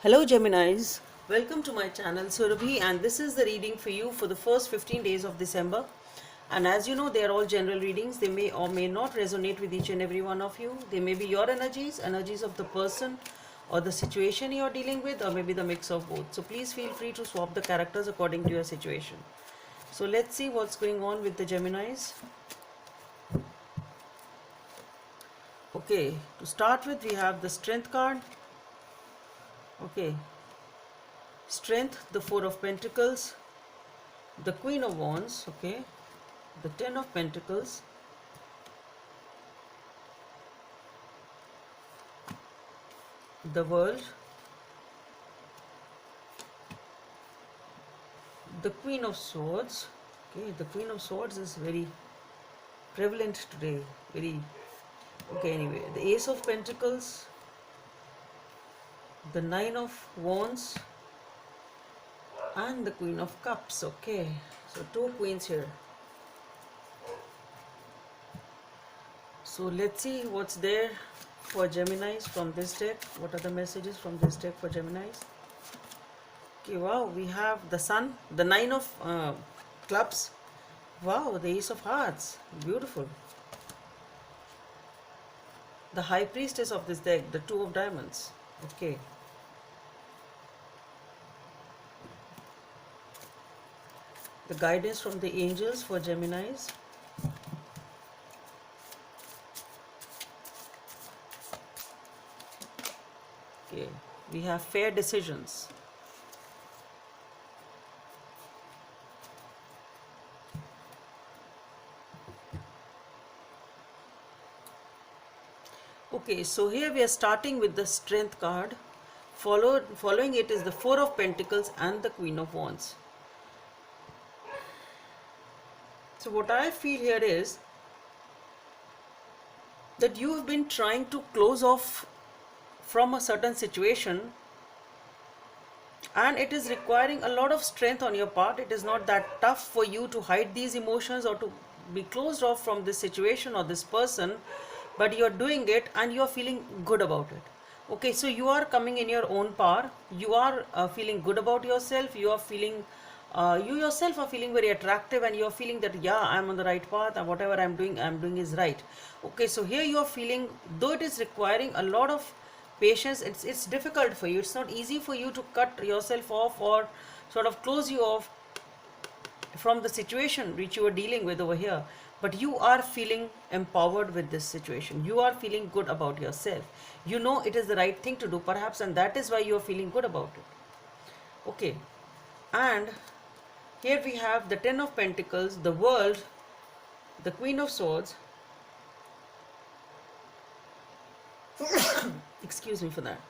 Hello Geminis, welcome to my channel Surabhi, and this is the reading for you for the first 15 days of December. And as you know, they are all general readings. They may or may not resonate with each and every one of you. They may be your energies of the person or the situation you are dealing with, or maybe the mix of both. So please feel free to swap the characters according to your situation. So let's see what's going on with the Geminis. Okay, to start with, we have the Strength card. Okay, Strength, the Four of Pentacles, the Queen of Wands, okay, the Ten of Pentacles, the World, the Queen of Swords. Okay, the Queen of Swords is very prevalent today. Anyway, the Ace of Pentacles, the Nine of Wands, and the Queen of Cups. Okay, so two queens here. So let's see what's there for Geminis from this deck. What are the messages from this deck for Geminis? Okay, wow, we have the Sun, the Nine of Clubs. Wow, the Ace of Hearts. Beautiful. The High Priestess of this deck, the Two of Diamonds. Okay. The guidance from the angels for Geminis. Okay, we have fair decisions. Okay, so here we are starting with the Strength card. Following it is the Four of Pentacles and the Queen of Wands. So what I feel here is that you have been trying to close off from a certain situation, and it is requiring a lot of strength on your part. It is not that tough for you to hide these emotions or to be closed off from this situation or this person, but you are doing it and you are feeling good about it. Okay, so you are coming in your own power. You are feeling good about yourself. You yourself are feeling very attractive, and you are feeling that, yeah, I'm on the right path, and whatever I'm doing is right. Okay, so here you are feeling, though it is requiring a lot of patience, it's difficult for you. It's not easy for you to cut yourself off or sort of close you off from the situation which you are dealing with over here, but you are feeling empowered with this situation. You are feeling good about yourself. You know it is the right thing to do perhaps, and that is why you are feeling good about it. Okay, and here we have the Ten of Pentacles, the World, the Queen of Swords. Excuse me for that.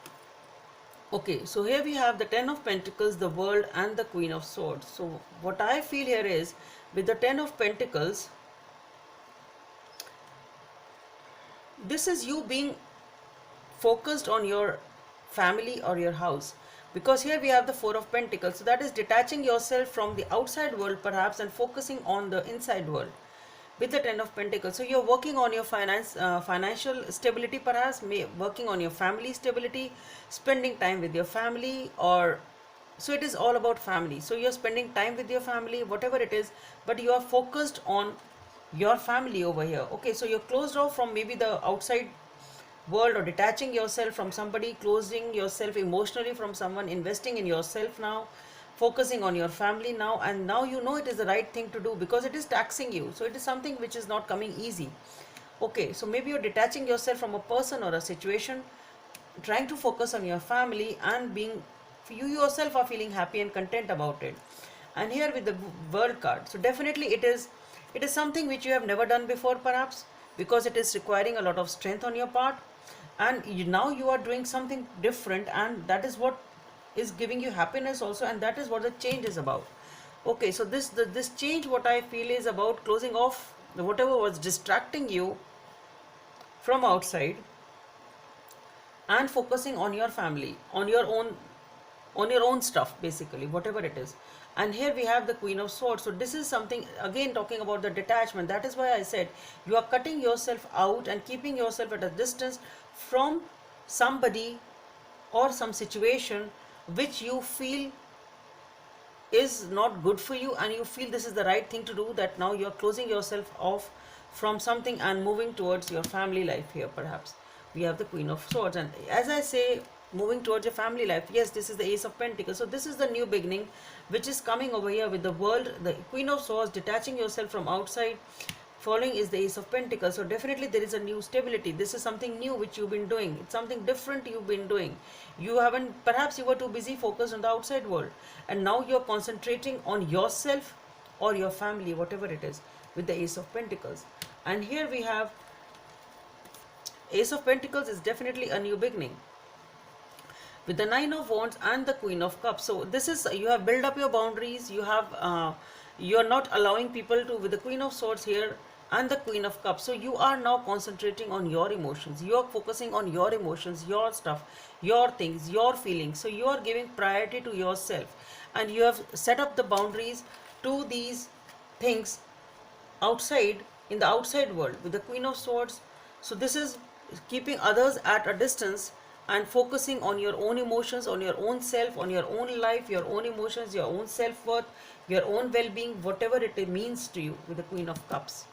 Okay, so here we have the Ten of Pentacles, the World, and the Queen of Swords. So what I feel here is, with the Ten of Pentacles, this is you being focused on your family or your house, because here we have the Four of Pentacles. So that is detaching yourself from the outside world perhaps and focusing on the inside world with the Ten of Pentacles. So you're working on your financial stability, perhaps working on your family stability, spending time with your family, or so it is all about family. So you're spending time with your family, whatever it is, but you are focused on your family over here. Okay, so you're closed off from maybe the outside world, or detaching yourself from somebody, closing yourself emotionally from someone, investing in yourself now, focusing on your family now, and now you know it is the right thing to do because it is taxing you. So it is something which is not coming easy. Okay, so maybe you're detaching yourself from a person or a situation, trying to focus on your family, and you yourself are feeling happy and content about it. And here with the World card, so definitely it is something which you have never done before perhaps, because it is requiring a lot of strength on your part, and now you are doing something different, and that is what is giving you happiness also, and that is what the change is about. Okay, so this change, what I feel, is about closing off whatever was distracting you from outside and focusing on your family, on your own stuff, basically, whatever it is. And here we have the Queen of Swords. So this is something, again, talking about the detachment. That is why I said you are cutting yourself out and keeping yourself at a distance from somebody or some situation which you feel is not good for you, and you feel this is the right thing to do, that now you're closing yourself off from something and moving towards your family life. Here perhaps we have the Queen of Swords, and as I say, moving towards your family life, yes, this is the Ace of Pentacles. So this is the new beginning which is coming over here with the world, the Queen of Swords, detaching yourself from outside. Following is the Ace of Pentacles. So definitely there is a new stability. This is something new which you've been doing. It's something different you've been doing. You haven't, perhaps you were too busy focused on the outside world, and now you're concentrating on yourself or your family, whatever it is, with the Ace of Pentacles. And here we have Ace of Pentacles is definitely a new beginning with the Nine of Wands and the Queen of Cups. So this is, you have built up your boundaries. You have you're not allowing people to, with the Queen of Swords here and the Queen of Cups. So you are now concentrating on your emotions. You are focusing on your emotions, your stuff, your things, your feelings. So you are giving priority to yourself, and you have set up the boundaries to these things outside, in the outside world with the Queen of Swords. So this is keeping others at a distance and focusing on your own emotions, on your own self, on your own life, your own emotions, your own self-worth, your own well-being, whatever it means to you, with the Queen of Cups.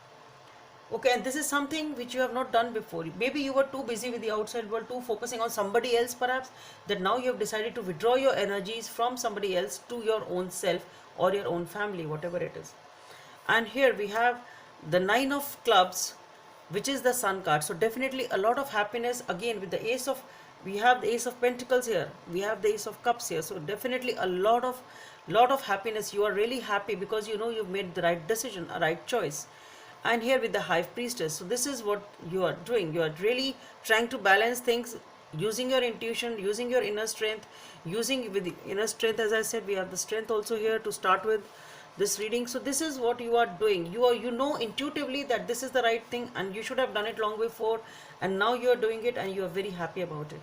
Okay, and this is something which you have not done before. Maybe you were too busy with the outside world, too focusing on somebody else perhaps, that now you have decided to withdraw your energies from somebody else to your own self or your own family, whatever it is. And here we have the Nine of Clubs, which is the Sun card. So definitely a lot of happiness again with the Ace of, we have the Ace of Pentacles here, we have the Ace of Cups here. So definitely a lot of happiness. You are really happy because you know you've made the right decision, a right choice. And here with the High Priestess, so this is what you are doing. You are really trying to balance things using your intuition, using your inner strength, using with the inner strength. As I said, we have the strength also here to start with this reading. So this is what you are doing. You know intuitively that this is the right thing, and you should have done it long before, and now you are doing it and you are very happy about it.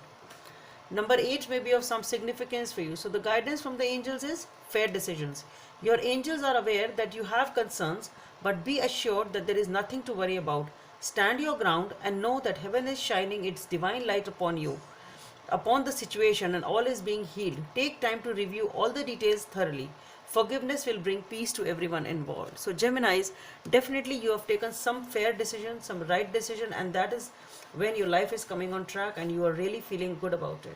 Number 8 may be of some significance for you. So the guidance from the angels is fair decisions. Your angels are aware that you have concerns, but be assured that there is nothing to worry about. Stand your ground and know that heaven is shining its divine light upon you, upon the situation, and all is being healed. Take time to review all the details thoroughly. Forgiveness will bring peace to everyone involved. So Geminis, definitely you have taken some fair decision, some right decision, and that is when your life is coming on track and you are really feeling good about it.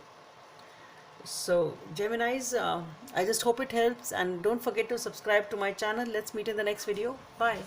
So Geminis, I just hope it helps, and don't forget to subscribe to my channel. Let's meet in the next video. Bye.